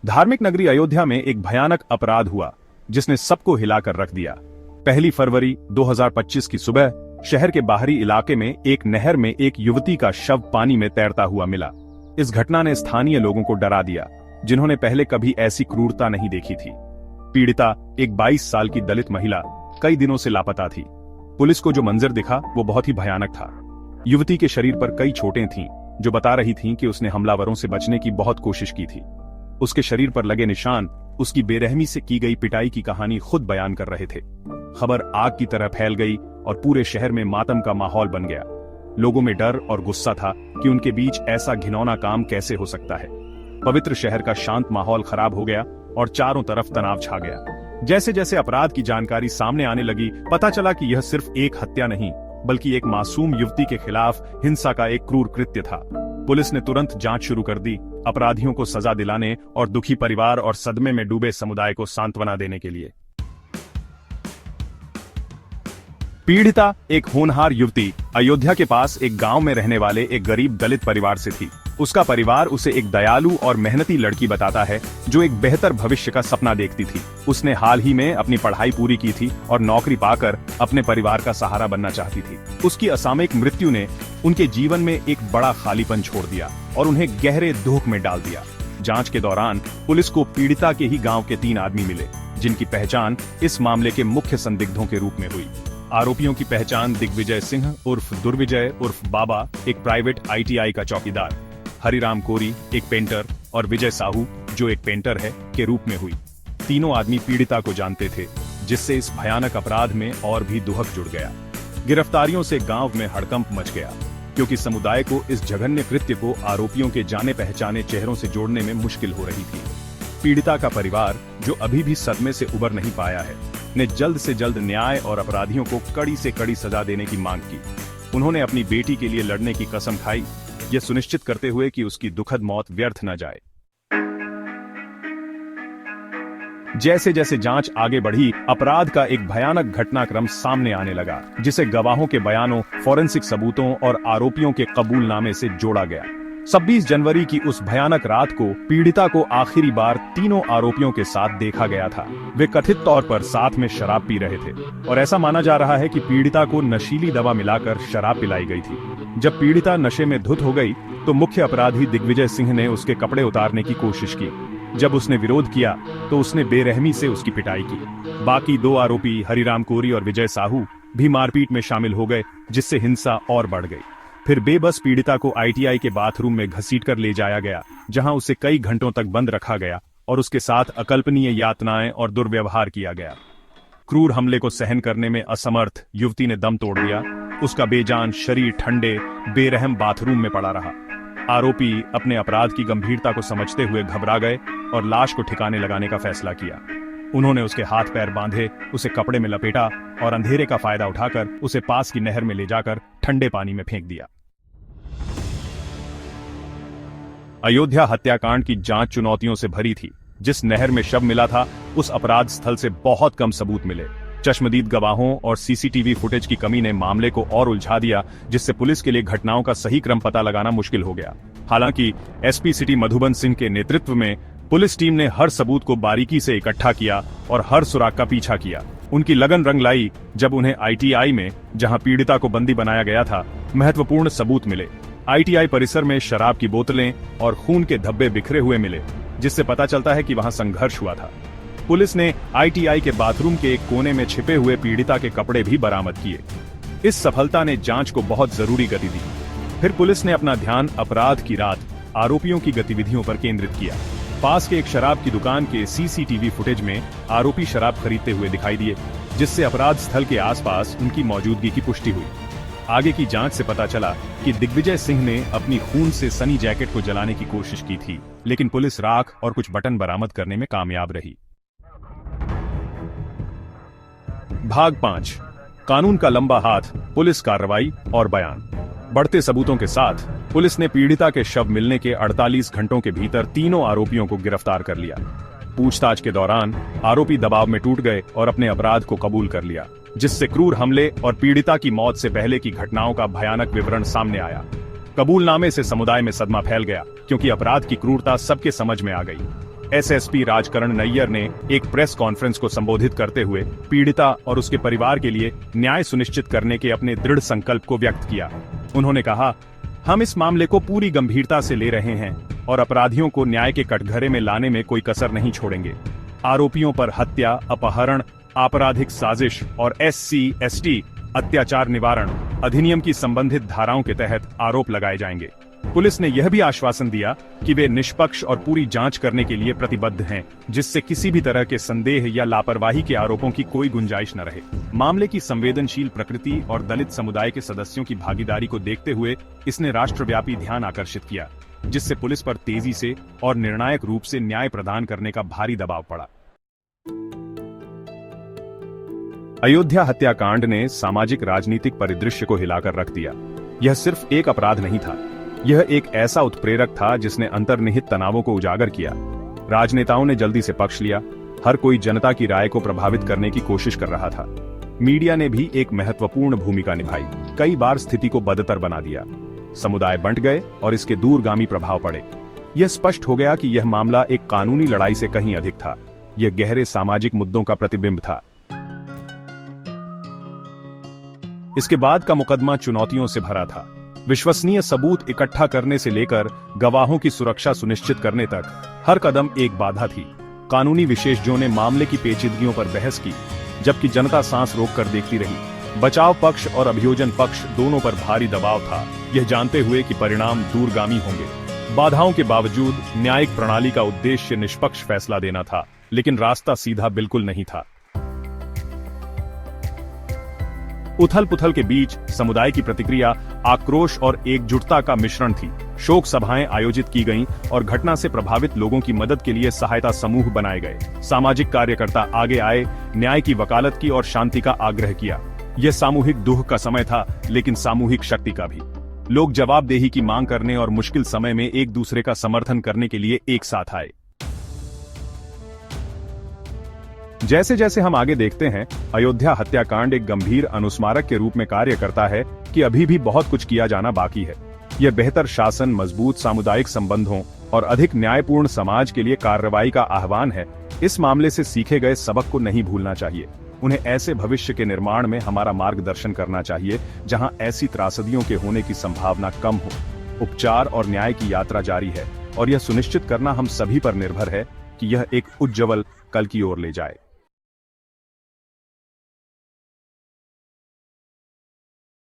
धार्मिक नगरी अयोध्या में एक भयानक अपराध हुआ जिसने सबको हिलाकर रख दिया। 1 फरवरी 2025 की सुबह शहर के बाहरी इलाके में एक नहर में एक युवती का शव पानी में तैरता हुआ मिला। इस घटना ने स्थानीय लोगों को डरा दिया, जिन्होंने पहले कभी ऐसी क्रूरता नहीं देखी थी। पीड़िता एक 22 साल की दलित महिला कई दिनों से लापता थी। पुलिस को जो मंजर दिखा वो बहुत ही भयानक था। युवती के शरीर पर कई चोटें थीं, जो बता रही थीं कि उसने हमलावरों से बचने की बहुत कोशिश की थी। उसके शरीर पर लगे निशान उसकी बेरहमी से की गई पिटाई की कहानी खुद बयान कर रहे थे। खबर आग की तरह फैल गई और पूरे शहर में मातम का माहौल बन गया। लोगों में डर और गुस्सा था कि उनके बीच ऐसा घिनौना काम कैसे हो सकता है। पवित्र शहर का शांत माहौल खराब हो गया और चारों तरफ तनाव छा गया। जैसे जैसे अपराध की जानकारी सामने आने लगी, पता चला कि यह सिर्फ एक हत्या नहीं, बल्कि एक मासूम युवती के खिलाफ हिंसा का एक क्रूर कृत्य था। पुलिस ने तुरंत जांच शुरू कर दी, अपराधियों को सजा दिलाने और दुखी परिवार और सदमे में डूबे समुदाय को सांत्वना देने के लिए। पीड़िता एक होनहार युवती अयोध्या के पास एक गांव में रहने वाले एक गरीब दलित परिवार से थी। उसका परिवार उसे एक दयालु और मेहनती लड़की बताता है जो एक बेहतर भविष्य का सपना देखती थी। उसने हाल ही में अपनी पढ़ाई पूरी की थी और नौकरी पाकर अपने परिवार का सहारा बनना चाहती थी। उसकी असामयिक मृत्यु ने उनके जीवन में एक बड़ा खालीपन छोड़ दिया और उन्हें गहरे दुख में डाल दिया। जांच के दौरान पुलिस को पीड़िता के ही गांव के 3 आदमी मिले, जिनकी पहचान इस मामले के मुख्य संदिग्धों के रूप में हुई। आरोपियों की पहचान दिग्विजय सिंह उर्फ दुर्विजय उर्फ बाबा, एक प्राइवेट ITI का चौकीदार, हरिराम कोरी, एक पेंटर, और विजय साहू, जो एक पेंटर है, के रूप में हुई। तीनों आदमी पीड़िता को जानते थे, जिससे इस भयानक अपराध में और भी दुहक जुड़ गया। गिरफ्तारियों से गांव में हड़कंप मच गया, क्योंकि समुदाय को इस जघन्य कृत्य को आरोपियों के जाने पहचाने चेहरों से जोड़ने में मुश्किल हो रही थी। पीड़िता का परिवार, जो अभी भी सदमे से उबर नहीं पाया है, ने जल्द से जल्द न्याय और अपराधियों को कड़ी से कड़ी सजा देने की मांग की। उन्होंने अपनी बेटी के लिए लड़ने की कसम खाई, यह सुनिश्चित करते हुए कि उसकी दुखद मौत व्यर्थ न जाए। जैसे जैसे जांच आगे बढ़ी, अपराध का एक भयानक घटनाक्रम सामने आने लगा, जिसे गवाहों के बयानों, फोरेंसिक सबूतों और आरोपियों के कबूलनामे से जोड़ा गया। 26 जनवरी की उस भयानक रात को पीड़िता को आखिरी बार तीनों आरोपियों के साथ देखा गया था। वे कथित तौर पर साथ में शराब पी रहे थे और ऐसा माना जा रहा है कि पीड़िता को नशीली दवा मिलाकर शराब पिलाई गई थी। जब पीड़िता नशे में धुत हो गई तो मुख्य अपराधी दिग्विजय सिंह ने उसके कपड़े उतारने की कोशिश की। जब उसने विरोध किया तो उसने बेरहमी से उसकी पिटाई की। बाकी 2 आरोपी हरिराम कोरी और विजय साहू भी मारपीट में शामिल हो गए, जिससे हिंसा और बढ़ गई। फिर बेबस पीड़िता को ITI के बाथरूम में घसीटकर ले जाया गया, जहां उसे कई घंटों तक बंद रखा गया और उसके साथ अकल्पनीय यातनाएं और दुर्व्यवहार किया गया। क्रूर हमले को सहन करने में असमर्थ युवती ने दम तोड़ दिया। उसका बेजान शरीर ठंडे बेरहम बाथरूम में पड़ा रहा। आरोपी अपने अपराध की गंभीरता को समझते हुए घबरा गए और लाश को ठिकाने लगाने का फैसला किया। उन्होंने उसके हाथ पैर बांधे, उसे कपड़े में लपेटा और अंधेरे का फायदा उठाकर उसे पास की नहर में ले जाकर ठंडे पानी में फेंक दिया। अयोध्या हत्याकांड की जांच चुनौतियों से भरी थी। जिस नहर में शव मिला था, उस अपराध स्थल से बहुत कम सबूत मिले। चश्मदीद गवाहों और CCTV फुटेज की कमी ने मामले को और उलझा दिया, जिससे पुलिस के लिए घटनाओं का सही क्रम पता लगाना मुश्किल हो गया। हालांकि SP सिटी मधुबन सिंह के नेतृत्व में पुलिस टीम ने हर सबूत को बारीकी से इकट्ठा किया और हर सुराग का पीछा किया। उनकी लगन रंग लाई जब उन्हें ITI में, जहां पीड़िता को बंदी बनाया गया था, महत्वपूर्ण सबूत मिले। ITI परिसर में शराब की बोतलें और खून के धब्बे बिखरे हुए मिले, जिससे पता चलता है कि वहां संघर्ष हुआ था। पुलिस ने ITI के बाथरूम के एक कोने में छिपे हुए पीड़िता के कपड़े भी बरामद किए। इस सफलता ने जांच को बहुत जरूरी गति दी। फिर पुलिस ने अपना ध्यान अपराध की रात आरोपियों की गतिविधियों पर केंद्रित किया। पास के एक शराब की दुकान के CCTV फुटेज में आरोपी शराब खरीदते हुए दिखाई दिए, जिससे अपराध स्थल के आसपास उनकी मौजूदगी की पुष्टि हुई। आगे की जांच से पता चला कि दिग्विजय सिंह ने अपनी खून से सनी जैकेट को जलाने की कोशिश की थी, लेकिन पुलिस राख और कुछ बटन बरामद करने में कामयाब रही। भाग 5, कानून का लंबा हाथ, पुलिस कार्रवाई और बयान। बढ़ते सबूतों के साथ पुलिस ने पीड़िता के शव मिलने के 48 घंटों के भीतर तीनों आरोपियों को गिरफ्तार कर लिया। पूछताछ के दौरान आरोपी दबाव में टूट गए और अपने अपराध को कबूल कर लिया, जिससे क्रूर हमले और पीड़िता की मौत से पहले की घटनाओं का भयानक विवरण सामने आया। कबूलनामे से समुदाय में सदमा फैल गया, क्योंकि अपराध की क्रूरता सबके समझ में आ गई। एसएसपी राजकरण नैयर ने एक प्रेस कॉन्फ्रेंस को संबोधित करते हुए पीड़िता और उसके परिवार के लिए न्याय सुनिश्चित करने के अपने दृढ़ संकल्प को व्यक्त किया। उन्होंने कहा, हम इस मामले को पूरी गंभीरता से ले रहे हैं और अपराधियों को न्याय के कटघरे में लाने में कोई कसर नहीं छोड़ेंगे। आरोपियों पर हत्या, अपहरण, आपराधिक साजिश और SC/ST अत्याचार निवारण अधिनियम की संबंधित धाराओं के तहत आरोप लगाए जाएंगे। पुलिस ने यह भी आश्वासन दिया कि वे निष्पक्ष और पूरी जांच करने के लिए प्रतिबद्ध हैं, जिससे किसी भी तरह के संदेह या लापरवाही के आरोपों की कोई गुंजाइश न रहे। मामले की संवेदनशील प्रकृति और दलित समुदाय के सदस्यों की भागीदारी को देखते हुए इसने राष्ट्रव्यापी ध्यान आकर्षित किया, जिससे पुलिस पर तेजी से और निर्णायक रूप से न्याय प्रदान करने का भारी दबाव पड़ा। अयोध्या हत्याकांड ने सामाजिक राजनीतिक परिदृश्य को हिलाकर रख दिया। यह सिर्फ एक अपराध नहीं था, यह एक ऐसा उत्प्रेरक था जिसने अंतर्निहित तनावों को उजागर किया। राजनेताओं ने जल्दी से पक्ष लिया, हर कोई जनता की राय को प्रभावित करने की कोशिश कर रहा था। मीडिया ने भी एक महत्वपूर्ण भूमिका निभाई, कई बार स्थिति को बदतर बना दिया। समुदाय बंट गए और इसके दूरगामी प्रभाव पड़े। यह स्पष्ट हो गया कि यह मामला एक कानूनी लड़ाई से कहीं अधिक था, यह गहरे सामाजिक मुद्दों का प्रतिबिंब था। इसके बाद का मुकदमा चुनौतियों से भरा था। विश्वसनीय सबूत इकट्ठा करने से लेकर गवाहों की सुरक्षा सुनिश्चित करने तक हर कदम एक बाधा थी। कानूनी विशेषज्ञों ने मामले की पेचीदगियों पर बहस की, जबकि जनता सांस रोककर देखती रही। बचाव पक्ष और अभियोजन पक्ष दोनों पर भारी दबाव था, यह जानते हुए कि परिणाम दूरगामी होंगे। बाधाओं के बावजूद न्यायिक प्रणाली का उद्देश्य निष्पक्ष फैसला देना था, लेकिन रास्ता सीधा बिल्कुल नहीं था। उथल पुथल के बीच समुदाय की प्रतिक्रिया आक्रोश और एकजुटता का मिश्रण थी। शोक सभाएं आयोजित की गईं और घटना से प्रभावित लोगों की मदद के लिए सहायता समूह बनाए गए। सामाजिक कार्यकर्ता आगे आए, न्याय की वकालत की और शांति का आग्रह किया। यह सामूहिक दुख का समय था, लेकिन सामूहिक शक्ति का भी। लोग जवाबदेही की मांग करने और मुश्किल समय में एक दूसरे का समर्थन करने के लिए एक साथ आए। जैसे जैसे हम आगे देखते हैं, अयोध्या हत्याकांड एक गंभीर अनुस्मारक के रूप में कार्य करता है कि अभी भी बहुत कुछ किया जाना बाकी है। यह बेहतर शासन, मजबूत सामुदायिक संबंधों और अधिक न्यायपूर्ण समाज के लिए कार्रवाई का आह्वान है। इस मामले से सीखे गए सबक को नहीं भूलना चाहिए। उन्हें ऐसे भविष्य के निर्माण में हमारा मार्गदर्शन करना चाहिए जहां ऐसी त्रासदियों के होने की संभावना कम हो। उपचार और न्याय की यात्रा जारी है और यह सुनिश्चित करना हम सभी पर निर्भर है कि यह एक उज्ज्वल कल की ओर ले जाए।